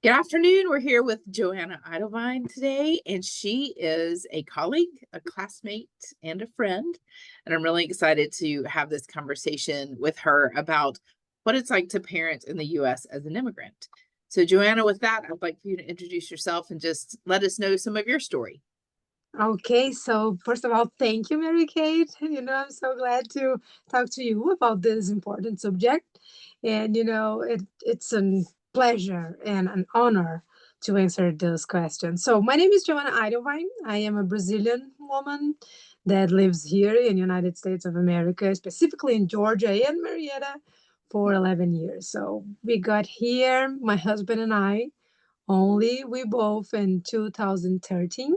Good afternoon. We're here with Jauana Eidelwein today, and she is a colleague, a classmate, and a friend. And I'm really excited to have this conversation with her about what it's like to parent in the US as an immigrant. So, Joanna, with that, I'd like for you to introduce yourself and just let us know some of your story. Okay, so first of all, thank you, Mary Kate. I'm so glad to talk to you about this important subject. And it's a pleasure and an honor to answer those questions. So my name is Jauana Eidelwein. I am a Brazilian woman that lives here in United States of America, specifically in Georgia and Marietta, for 11 years. So we got here, my husband and I, only we both in 2013,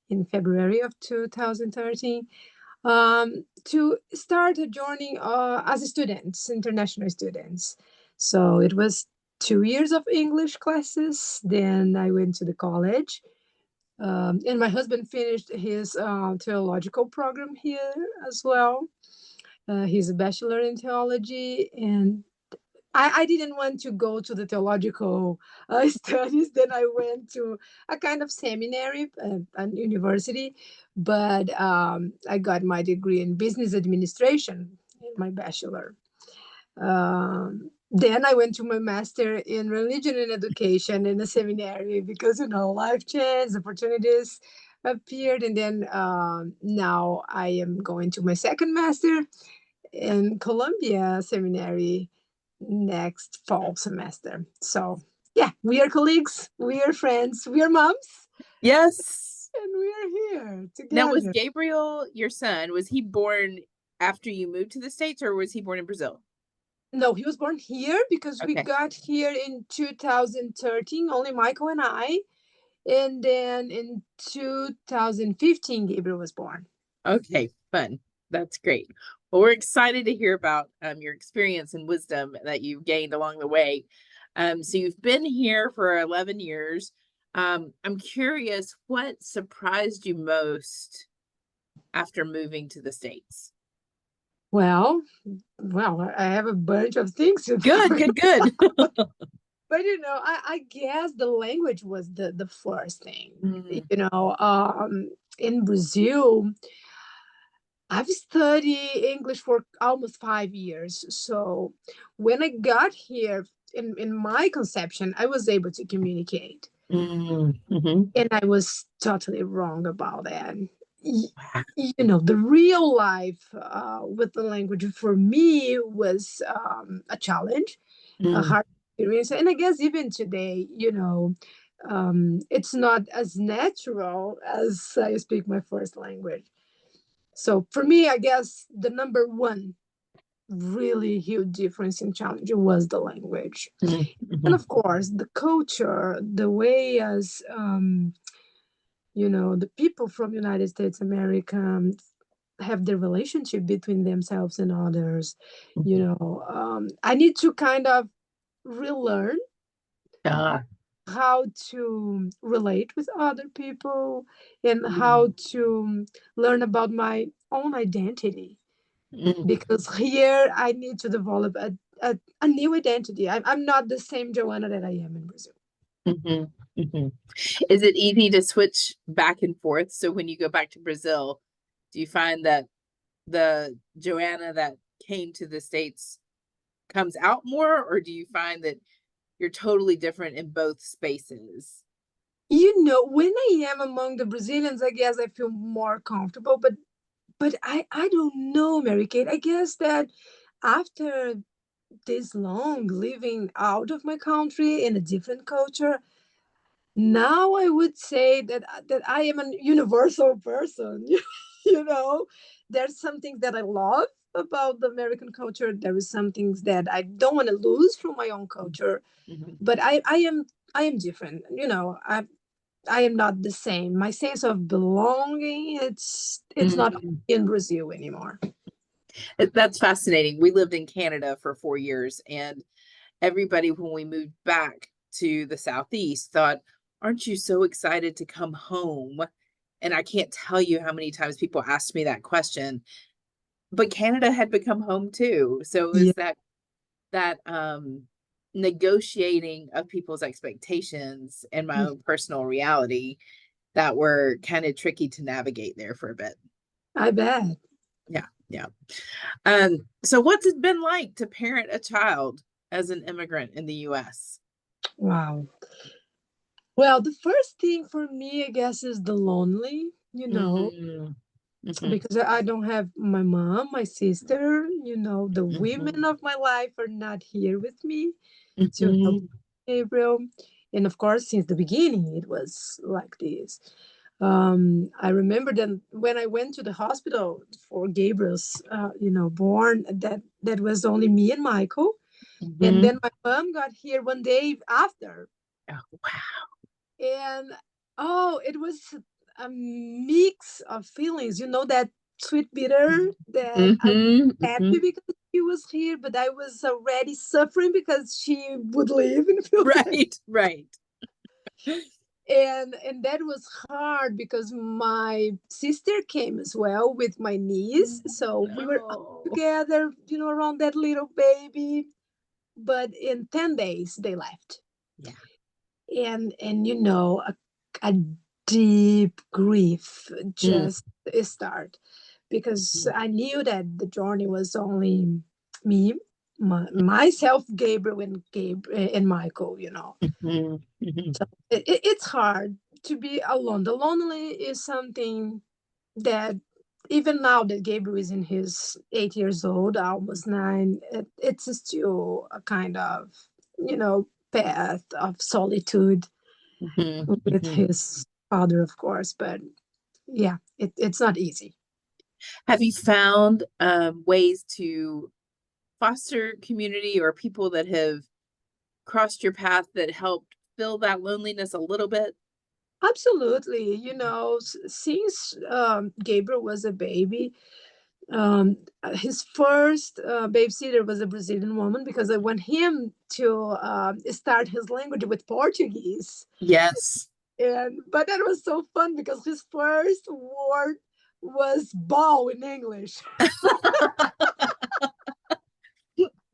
in February of 2013, to start joining as students, international students. So it was 2 years of English classes. Then I went to the college. And my husband finished his theological program here as well. He's a bachelor in theology, and I didn't want to go to the theological studies. Then I went to a kind of seminary and university, but I got my degree in business administration in my bachelor. Then I went to my master in religion and education in a seminary because, life changed, opportunities appeared. And then now I am going to my second master in Columbia Seminary next fall semester. So, yeah, we are colleagues, we are friends, we are moms, Yes. and we are here Now, was together. Gabriel your son? Was he born after you moved to the States or was he born in Brazil? No, he was born here because we Okay. got here in 2013, only Michael and I. And then in 2015, Gabriel was born. Okay, fun. That's great. Well, we're excited to hear about your experience and wisdom that you've gained along the way. So you've been here for 11 years. I'm curious, what surprised you most after moving to the States? Well, well, I have a bunch of things to Good, talk. good, good. But I guess the language was the first thing. Mm, You know, in Brazil, I've studied English for almost 5 years. So when I got here, in my conception, I was able to communicate, mhm. and I was totally wrong about that. The real life with the language for me was a challenge, a Mm, hard experience. And I guess even today, it's not as natural as I speak my first language. So for me, I guess the number one really huge difference in challenge was the language. mm, And mhm, of course, the culture, the way as, the people from United States America have the relationship between themselves and others. mhm. I need to kind of relearn Ah, how to relate with other people and mm, how to learn about my own identity, mm, because here I need to develop a new identity. I'm not the same Joanna that I am in Brazil. mhm, mhm. Is it easy to switch back and forth? So when you go back to Brazil, do you find that the Joanna that came to the States comes out more, or do you find that you're totally different in both spaces? When I am among the Brazilians, I guess I feel more comfortable, but I don't know, Mary Kate. I guess that after this long living out of my country in a different culture, now I would say that I am a universal person. There's some things that I love about the American culture. There is some things that I don't want to lose from my own culture. Mhm, But I am different. I am not the same. My sense of belonging, it's not mhm. in Brazil anymore. That's fascinating. We lived in Canada for 4 years, and everybody, when we moved back to the Southeast, thought, "Aren't you so excited to come home?" And I can't tell you how many times people asked me that question. But Canada had become home too. So it Yeah. was that negotiating of people's expectations and my Mm, own personal reality that were kind of tricky to navigate there for a bit. I bet. Yeah, yeah. So what's it been like to parent a child as an immigrant in the US? Wow. Well, the first thing for me, I guess, is the lonely, Mm, mhm, because I don't have my mom, my sister, the women mhm, of my life are not here with me to help mhm, Gabriel. And of course, since the beginning, it was like this. I remember then when I went to the hospital for Gabriel's, born, that was only me and Michael. And mhm. then my mom got here one day after. Oh, wow. And oh, it was a mix of feelings, that sweet bitter that I was Mhm, happy mhm. because she was here, but I was already suffering because she would leave in a few days. Right, right. And that was hard because my sister came as well with my niece, so we were all No. together, around that little baby. But in 10 days they left. Yeah. And a deep grief Mm, just start, because mhm, I knew that the journey was only me, myself, Gabriel, and Michael. mhm, mhm, So it's hard to be alone. The lonely is something that, even now that Gabriel is in his 8 years old, almost nine, it's still a kind of, path of solitude mhm, with mhm. his father, of course. But yeah, it's not easy. Have you found ways to foster community or people that have crossed your path that helped fill that loneliness a little bit? Absolutely. Since Gabriel was a baby, his first babysitter was a Brazilian woman, because I want him to start his language with Portuguese. Yes. And but that was so fun because his first word was ball in English.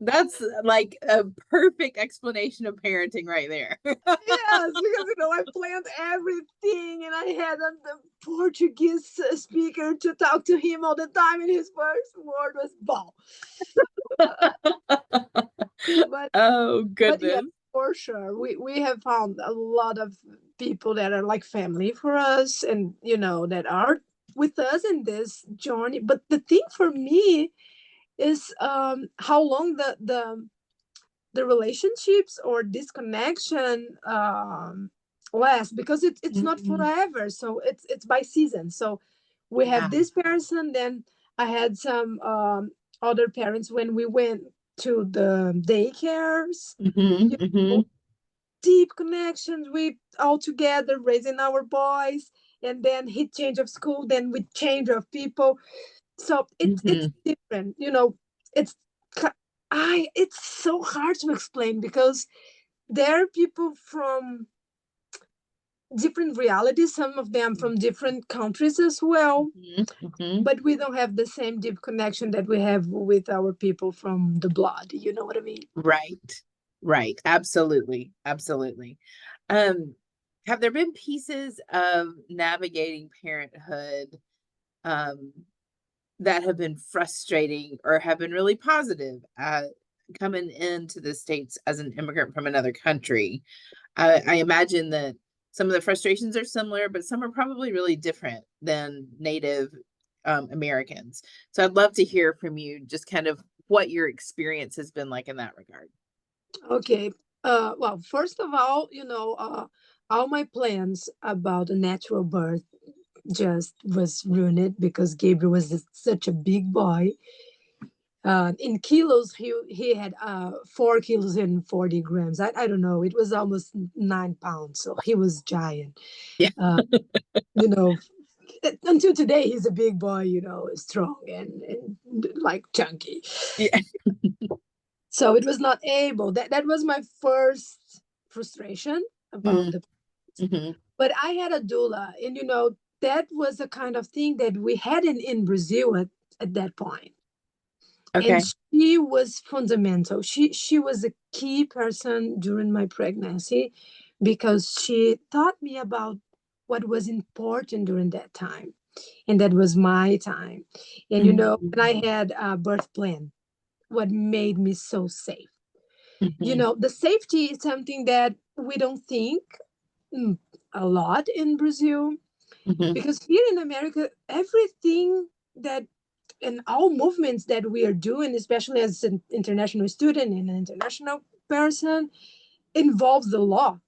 That's like a perfect explanation of parenting right there. Yes, because I planned everything, and I had the Portuguese speaker to talk to him all the time, and his first word was ball. But Oh, yeah, goodness. for sure, we have found a lot of people that are like family for us, and that are with us in this journey. But the thing for me is how long the relationships or disconnection last, because it's not Mm, forever, so it's by season. So we yeah. have this person, then I had some other parents when we went to the daycares, Mhm, you know mhm, deep connections, we all together raising our boys. And then he change of school, then we change of people. So it's mhm, different. It's it's so hard to explain, because there are people from different realities, some of them from different countries as well, mhm, mhm. but we don't have the same deep connection that we have with our people from the blood. You know what I mean? Right. Right. Absolutely. Absolutely. Um, have there been pieces of navigating parenthood um that have been frustrating or have been really positive coming into the States as an immigrant from another country? I imagine that some of the frustrations are similar, but some are probably really different than native Americans. So I'd love to hear from you just kind of what your experience has been like in that regard. Okay. Well, first of all, all my plans about a natural birth just was ruined, because Gabriel was such a big boy. In kilos, he had 4 kilos and 40 grams. I don't know. It was almost 9 pounds. So he was giant. Yeah. Uh, you know, until today, he's a big boy, strong and like chunky. Yeah. So it was not able. That was my first frustration about Mm, the. mhm, But I had a doula, and that was a kind of thing that we hadn't in Brazil at that point. And Okay. she was fundamental. She was a key person during my pregnancy because she taught me about what was important during that time, and that was my time. And when I Mhm. had a birth plan, what made me so safe. Mhm. The safety is something that we don't think mm, a lot in Brazil, Mhm. because here in America, everything that and all movements that we are doing, especially as an international student and an international person, involves the law.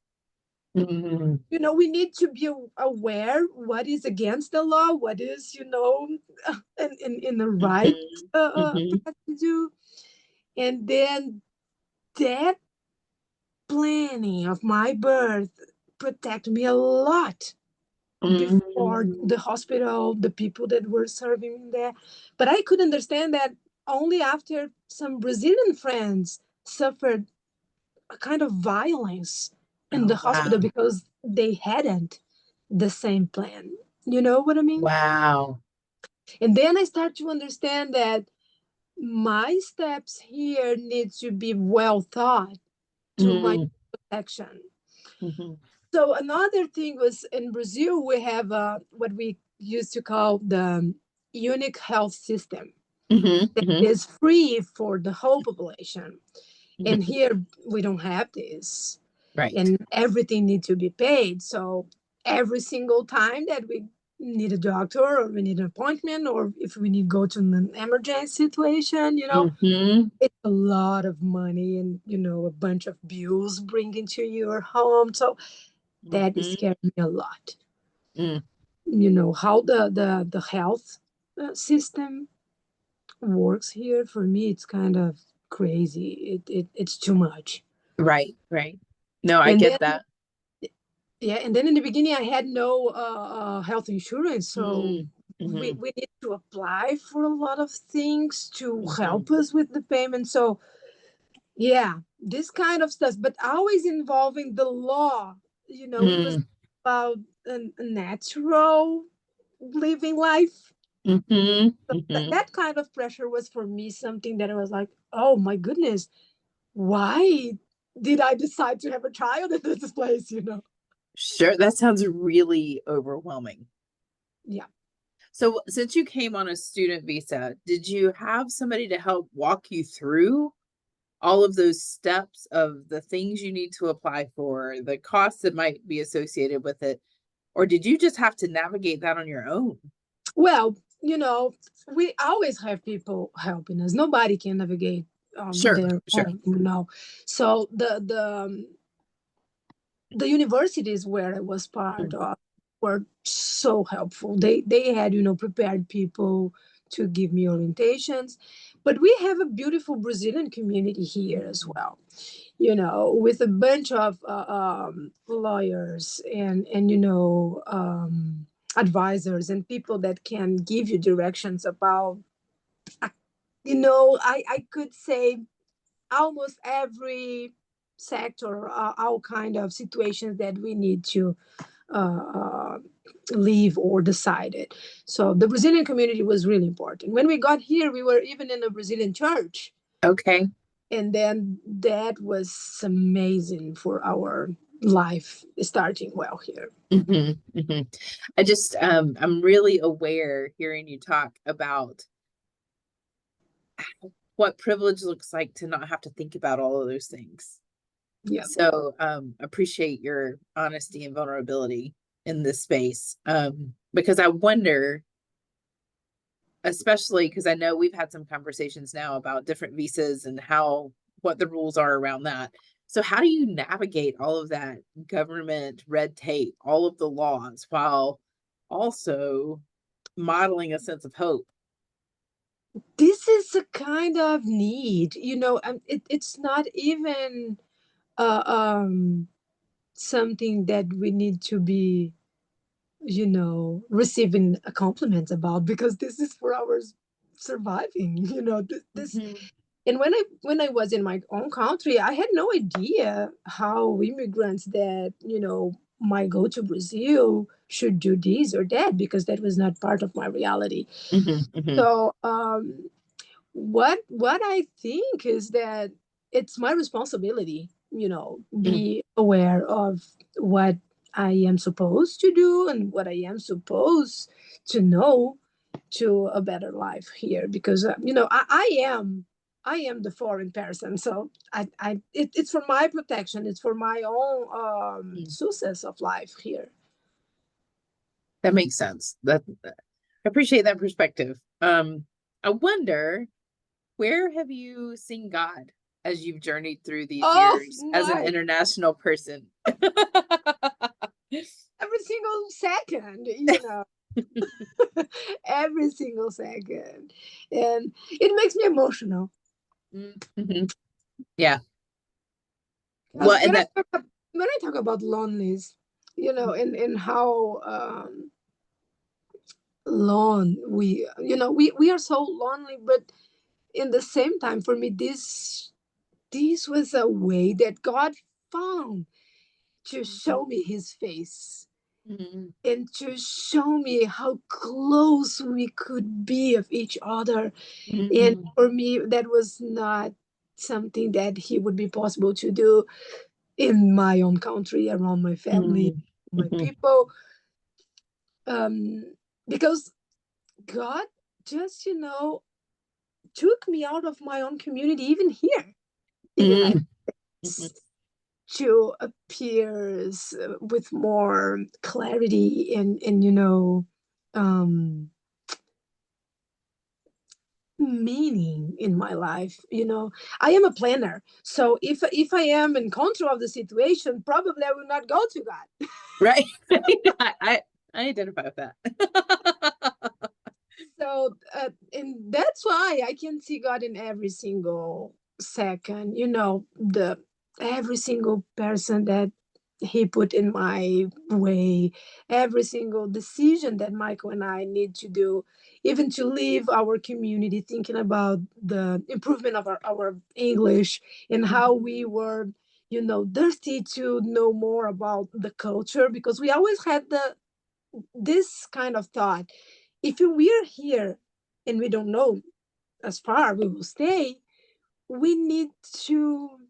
Mhm. We need to be aware what is against the law, what is, in the right Mhm. Mhm. path to do. And then that planning of my birth protect me a lot before Mhm. the hospital, the people that were serving me there. But I could understand that only after some Brazilian friends suffered a kind of violence in the Oh, hospital wow. because they hadn't the same plan. You know what I mean? Wow. And then I start to understand that my steps here need to be well thought to my Mhm. protection. Mhm. So another thing was, in Brazil we have what we used to call the unique health system Mhm. that Mhm. is free for the whole population. And Mhm. here we don't have this, Right. and everything needs to be paid. So every single time that we need a doctor or we need an appointment, or if we need to go to an emergency situation, Mhm. it's a lot of money, and a bunch of bills bringing to your home. So that is Mhm. scared me a lot. Mm. How the health system works here, for me it's kind of crazy. It's too much. Right. Right. No, I And get then, that. yeah, and then in the beginning I had no health insurance, so Mm. we, Mhm. we need to apply for a lot of things to Mhm. help us with the payment. So yeah, this kind of stuff, but always involving the law. It was Mm. about a natural living life. Mhm. So Mhm. that kind of pressure was for me something that I was like, oh my goodness, why did I decide to have a child in this place? Sure. That sounds really overwhelming. Yeah. So, since you came on a student visa, did you have somebody to help walk you through all of those steps of the things you need to apply for, the costs that might be associated with it? Or did you just have to navigate that on your own? Well, we always have people helping us. Nobody can navigate Sure, their sure. own. So the universities where I was part Mm, of were so helpful. They had prepared people to give me orientations, but we have a beautiful Brazilian community here as well. With a bunch of lawyers and advisors and people that can give you directions about. I could say almost every sector, all kind of situations that we need to uh, uh, leave or decide it. So the Brazilian community was really important. When we got here, we were even in a Brazilian church, okay. and then that was amazing for our life starting well here. Mhm, mhm. I'm really aware hearing you talk about what privilege looks like to not have to think about all of those things. Yeah. So, appreciate your honesty and vulnerability in this space. Because I wonder, especially because I know we've had some conversations now about different visas and what the rules are around that. So, how do you navigate all of that government red tape, all of the laws, while also modeling a sense of hope? This is a kind of need, it's not even uh, um, something that we need to be receiving a compliment about, because this is for our surviving. This. Mhm. And when I was in my own country, I had no idea how immigrants that might go to Brazil should do this or that, because that was not part of my reality. Mhm. Mhm. So What I think is that it's my responsibility, Mm, be aware of what I am supposed to do and what I am supposed to know to a better life here, because I am the foreign person, so it's for my protection, it's for my own mm. success of life here. That makes sense. I appreciate that perspective. I wonder, where have you seen God as you've journeyed through these Oh years as an my, international person? every single second, every single second, and it makes me emotional. Mhm. Yeah. Because Well, and that, when I talk about loneliness, and how lone we are so lonely, but in the same time, for me, this was a way that God found to show me His face, Mhm. and to show me how close we could be of each other. And Mhm. for me, that was not something that He would be possible to do in my own country, around my family, Mhm. my Mhm. people, um, because God just, took me out of my own community, even here in the United Mhm. Mhm. States, to appear with more clarity and um, meaning in my life. I am a planner, so if I am in control of the situation, probably I will not go to God. Right. I identify with that. So, and that's why I can see God in every single second. The every single person that He put in my way, every single decision that Michael and I need to do, even to leave our community, thinking about the improvement of our English, and how Mhm. we were, thirsty to know more about the culture, because we always had this kind of thought: if we're here and we don't know as far we will stay, we need to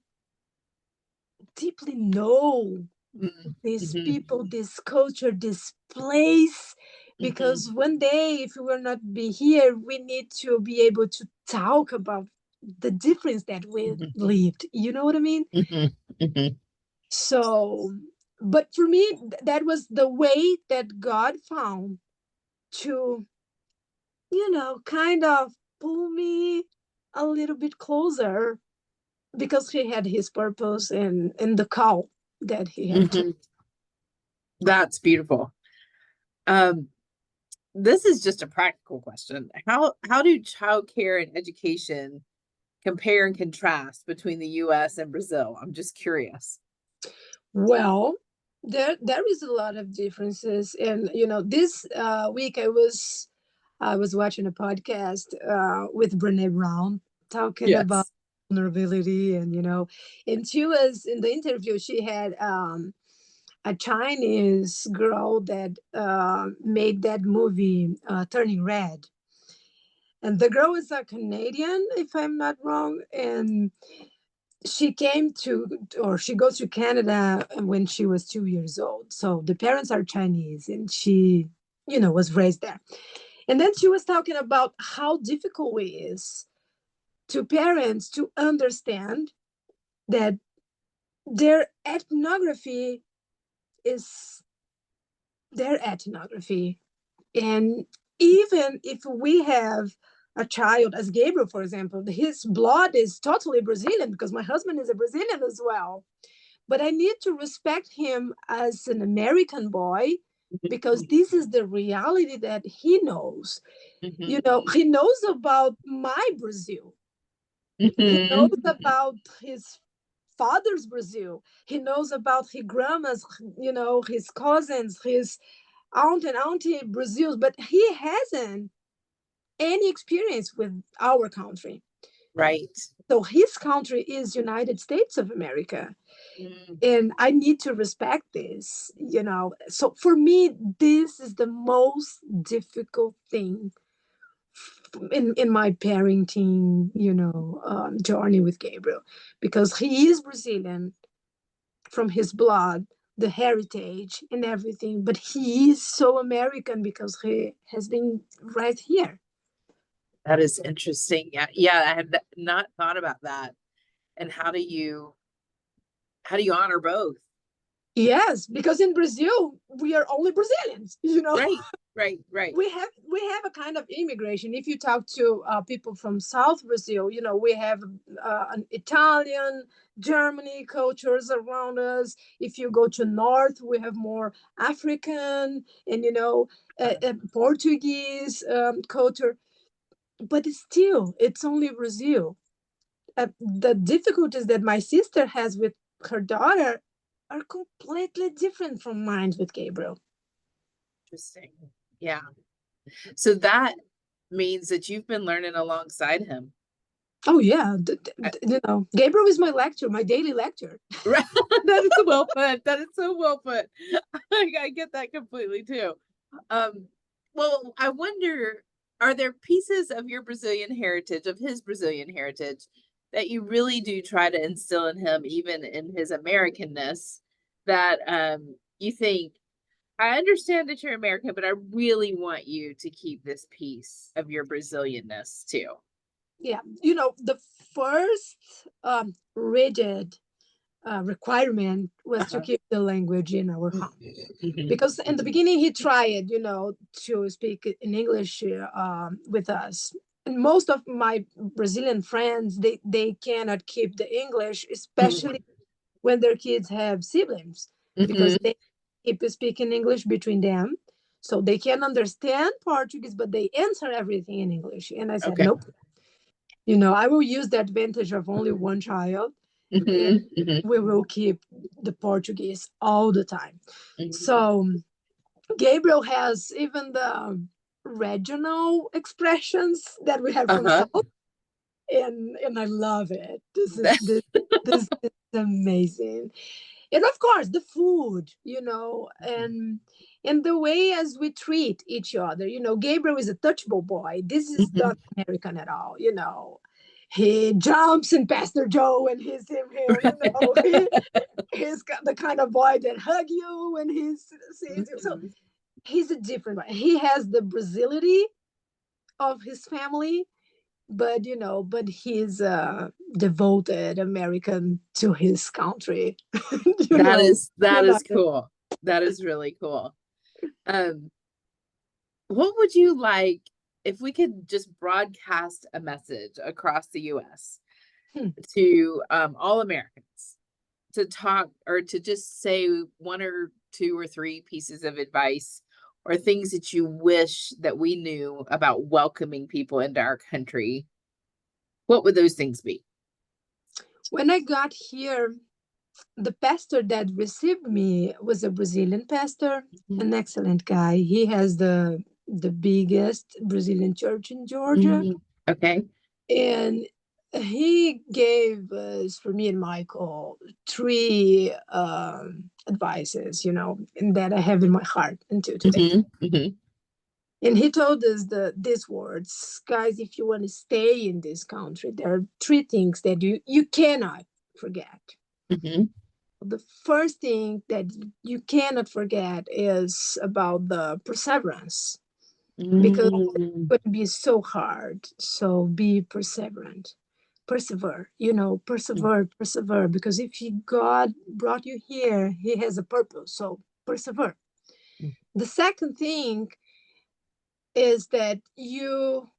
deeply know Mhm. these Mhm. people, this culture, this place, Mhm. because one day, if we will not be here, we need to be able to talk about the difference that we Mhm. lived. You know what I mean? Mhm. Mhm. So, but for me, that was the way that God found to, kind of pull me a little bit closer, because He had His purpose and the call that He had to. Mhm. That's beautiful. Um, this is just a practical question. How do childcare and education compare and contrast between the US and Brazil? I'm just curious. Well, there is a lot of differences, and this week I was watching a podcast with Brene Brown, talking about Yes. vulnerability, and she was in the interview. She had a Chinese girl that made that movie, Turning Red. And the girl is a Canadian, if I'm not wrong. And she came to, or she goes to Canada when she was 2 years old. So the parents are Chinese, and she, was raised there. And then she was talking about how difficult it is to parents to understand that their ethnography is their ethnography. And even if we have a child as Gabriel, for example, his blood is totally Brazilian, because my husband is a Brazilian as well. But I need to respect him as an American boy, because this is the reality that he knows. Mhm. He knows about my Brazil. He knows Mhm. about his father's Brazil. He knows about his grandma's, his cousins, his aunt and auntie Brazils, but he hasn't any experience with our country. Right. So his country is United States of America. Mm. And I need to respect this. So for me, this is the most difficult thing in my parenting, journey with Gabriel, because he is Brazilian from his blood, the heritage and everything, but he is so American because he has been right here. That is interesting. Yeah, yeah, I had not thought about that. And how do you honor both? Yes, because in Brazil we are only Brazilians. Right, right, right. We have a kind of immigration. If you talk to people from South Brazil, we have an Italian, Germany cultures around us. If you go to North, we have more African and Portuguese culture. But still, it's only Brazil. The difficulties that my sister has with her daughter are completely different from mine with Gabriel. Interesting. Yeah. So that means that you've been learning alongside him. Oh yeah, I- Gabriel is my lecture, my daily lecture. Right. That is so well put. That is so well put. I get that completely too. Um, well, I wonder, are there pieces of your Brazilian heritage, of his Brazilian heritage, that you really do try to instill in him, even in his Americanness, that you think, I understand that you're American, but I really want you to keep this piece of your Brazilianness too. Yeah, the first rigid requirement was to Uh-huh. keep the language in our home. Mhm. Because in the beginning he tried to speak in English with us, and most of my Brazilian friends, they cannot keep the English, especially when their kids have siblings, because Mhm. they keep speaking English between them, so they can understand Portuguese but they answer everything in English. And I said, Okay. nope, I will use the advantage of only one child, and Mhm. Mhm. we will keep the Portuguese all the time. Mhm. So Gabriel has even the regional expressions that we have from Uh-huh. South, and I love it. This is amazing. And of course, the food, and the way as we treat each other. Gabriel is a touchable boy. This is Mhm. not American at all. He jumps in Pastor Joe and he's him. He's got the kind of boy that hug you when he sees you. So Mhm. he's a different one. He has the Brasility of his family, but he's a devoted American to his country. you That know, is you that know. is cool. That is really cool. Um, what would you like if we could just broadcast a message across the US Hmm. to all Americans to talk or to just say one or two or three pieces of advice or things that you wish that we knew about welcoming people into our country? What would those things be? When I got here, the pastor that received me was a Brazilian pastor, Mhm. an excellent guy. He has the biggest Brazilian church in Georgia, Mhm. Okay. and he gave us, for me and Michael, three advices, and that I have in my heart until today. Mhm. Mhm. And he told us these words: guys, if you want to stay in this country, there are three things that you cannot forget. Mhm. The first thing that you cannot forget is about the perseverance, because Mm. it's going to be so hard. So be perseverant. Persevere, persevere, because if God brought you here, He has a purpose. So persevere. The second thing is that you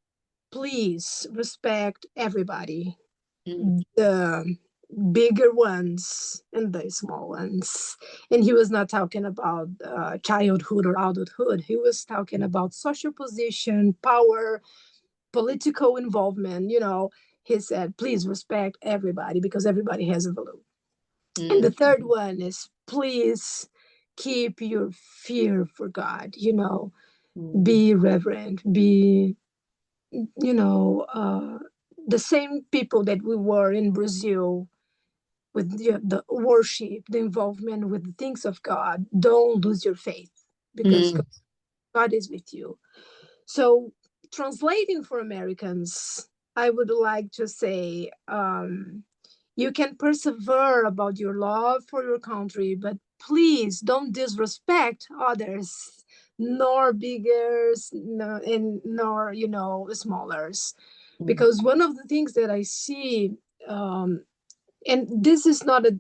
please respect everybody, Mm. the bigger ones and the small ones. And he was not talking about childhood or adulthood. He was talking about social position, power, political involvement. He said, please respect everybody because everybody has a value. And the Mm. third one is, please keep your fear for God. Mm. Be reverent, be you know, uh, the same people that we were in Brazil with the worship, the involvement with the things of God. Don't lose your faith because Mm. God is with you. So translating for Americans, I would like to say, you can persevere about your love for your country, but please don't disrespect others, nor biggers, nor smallers, Mm, because one of the things that I see, um, and this is not a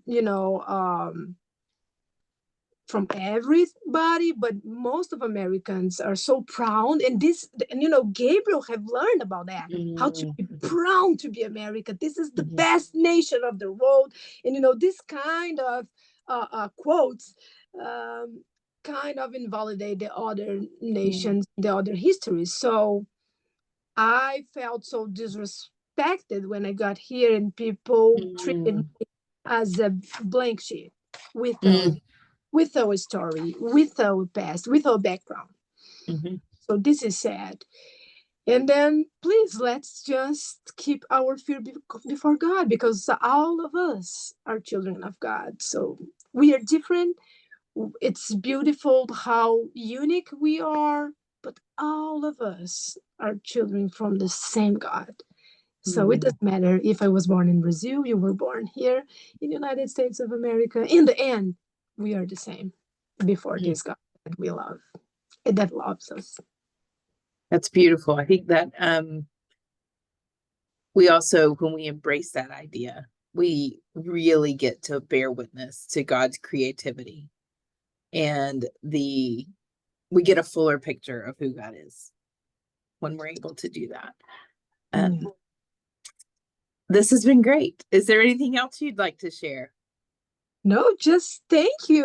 from everybody, but most of Americans are so proud, and Gabriel have learned about that, how to mm, be mhm, proud to be America. This is the mhm, best nation of the world, and this kind of quotes um, kind of invalidate the other mm, nations, the other histories. So I felt so disrespected when I got here, and people treated mm, me as a blank sheet without mm, with our story, with our past, with our background. mhm, So this is sad. And then please let's just keep our fear before God, because all of us are children of God. So we are different. It's beautiful how unique we are, but all of us are children from the same God. So it mm, doesn't matter if I was born in Brazil, you were born here in the United States of America. In the end, we are the same before mm. this God that we love, and that loves us. That's beautiful. I think that we also, when we embrace that idea, we really get to bear witness to God's creativity, and we get a fuller picture of who God is when we're able to do that. Yeah. This has been great. Is there anything else you'd like to share? No, just thank you,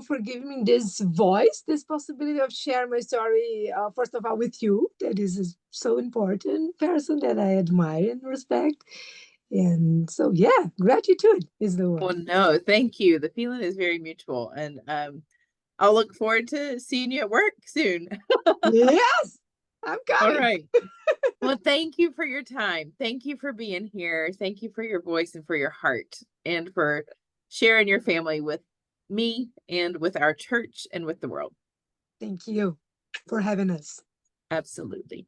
for giving me this voice, this possibility of sharing my story, first of all, with you. That is a so important person that I admire and respect. And so, yeah, gratitude is the Well, word. no, thank you. The feeling is very mutual, and I'll look forward to seeing you at work soon. Yes, I'm All coming. right. Well, thank you for your time. Thank you for being here. Thank you for your voice and for your heart, and for sharing your family with me and with our church and with the world. Thank you for having us. Absolutely.